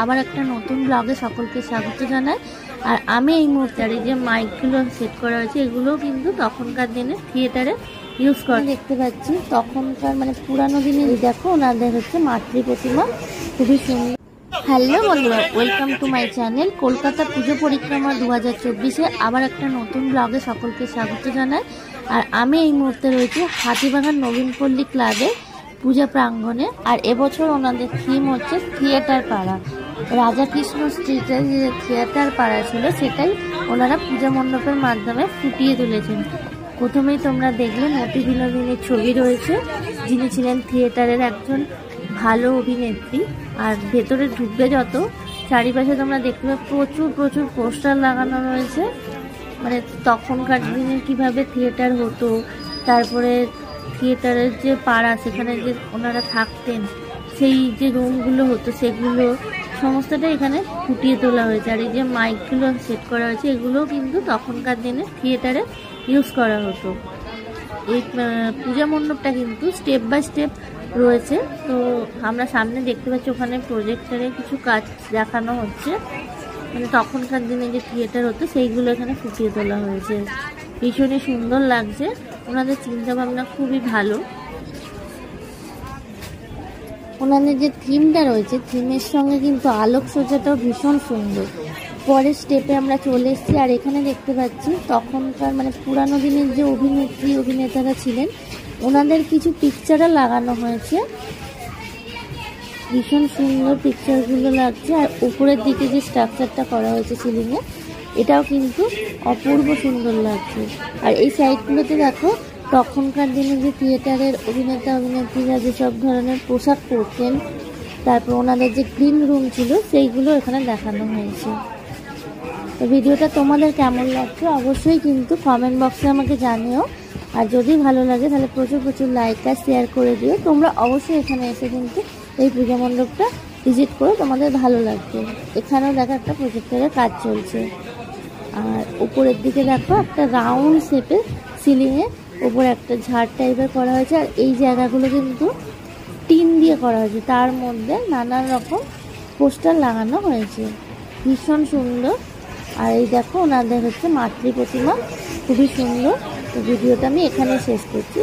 আবার একটা নতুন ব্লগে সকলকে স্বাগত জানাই। আর আমি এই মুহূর্তে আর এই যে মাইকগুলো সেট করা হয়েছে এগুলো কিন্তু তখনকার দিনে থিয়েটারে ইউজ করে দেখতে পাচ্ছি। তখনকার মানে পুরানো দিনে দেখো ওনাদের হচ্ছে মাতৃ প্রতিমা, খুবই সুন্দর। হ্যালো বন্ধুরা, welcome to my channel. Kolkata পুজো পরিক্রমা 2024-এ আবার একটা নতুন ব্লগে সকলকে স্বাগত জানাই। আর আমি এই মুহূর্তে রয়েছি হাতিবাগান নবীনপল্লী ক্লাবে পূজা প্রাঙ্গণে। আর এবছর ওনাদের থিম হচ্ছে থিয়েটার পাড়া। রাধাকৃষ্ণ স্ট্রিটের যে থিয়েটার পাড়া ছিল সেটাই ওনারা পূজা মণ্ডপের মাধ্যমে ফুটিয়ে তুলেছেন। প্রথমেই তোমরা দেখলে মতি বিনোদিনীর ছবি রয়েছে, যিনি ছিলেন থিয়েটারের একজন ভালো অভিনেত্রী। আর ভেতরে ঢুকবে যত চারিপাশে তোমরা দেখতে পাবে প্রচুর পোস্টার লাগানো রয়েছে, মানে তখনকার দিনে কিভাবে থিয়েটার হতো, তারপরে থিয়েটারের যে পাড়া সেখানে যে ওনারা থাকতেন সেই যে রুমগুলো হতো সেগুলো সমস্তটা এখানে ফুটিয়ে তোলা হয়েছে। আর এই যে মাইকগুলো সেট করা হয়েছে এগুলোও কিন্তু তখনকার দিনে থিয়েটারে ইউজ করা হতো। এই পূজা মণ্ডপটা কিন্তু স্টেপ বাই স্টেপ রয়েছে। তো আমরা সামনে দেখতে পাচ্ছি ওখানে প্রজেক্টরে কিছু কাজ দেখানো হচ্ছে, মানে তখনকার দিনে যে থিয়েটার হতো সেইগুলো এখানে ফুটিয়ে তোলা হয়েছে। ভীষণই সুন্দর লাগছে, ওনাদের চিন্তা ভাবনা খুবই ভালো। ওনাদের যে থিমটা রয়েছে থিমের সঙ্গে কিন্তু আলোকসজ্জাটাও ভীষণ সুন্দর। পরের স্টেপে আমরা চলে এসেছি, আর এখানে দেখতে পাচ্ছি তখনকার মানে পুরানো দিনের যে অভিনেতারা ছিলেন ওনাদের কিছু পিকচারও লাগানো হয়েছে। ভীষণ সুন্দর পিকচারগুলো লাগছে। আর উপরের দিকে যে স্ট্রাকচারটা করা হয়েছে সিলিংয়ে এটাও কিন্তু অপূর্ব সুন্দর লাগছে। আর এই সাইডগুলোতে দেখো তখনকার দিনে যে থিয়েটারের অভিনেত্রীরা যেসব ধরনের পোশাক পরতেন, তারপর ওনাদের যে গ্রিন রুম ছিল সেইগুলো এখানে দেখানো হয়েছে। তো ভিডিওটা তোমাদের কেমন লাগছে অবশ্যই কিন্তু কমেন্ট বক্সে আমাকে জানিও। আর যদি ভালো লাগে তাহলে প্রচুর লাইক আর শেয়ার করে দিও। তোমরা অবশ্যই এখানে এসে কিন্তু এই পূজা মণ্ডপটা ভিজিট করে তোমাদের ভালো লাগবে। এখানেও দেখো একটা প্রজেক্টরের কাজ চলছে। আর উপরের দিকে দেখো একটা রাউন্ড শেপের সিলিংয়ে উপরে একটা ঝাড় টাইপের করা হয়েছে। আর এই জায়গাগুলো কিন্তু টিন দিয়ে করা হয়েছে, তার মধ্যে নানান রকম পোস্টার লাগানো হয়েছে, ভীষণ সুন্দর। আর এই দেখো ওনাদের হচ্ছে মাতৃ প্রতিমা, খুবই সুন্দর। তো ভিডিওটা আমি এখানে শেষ করছি।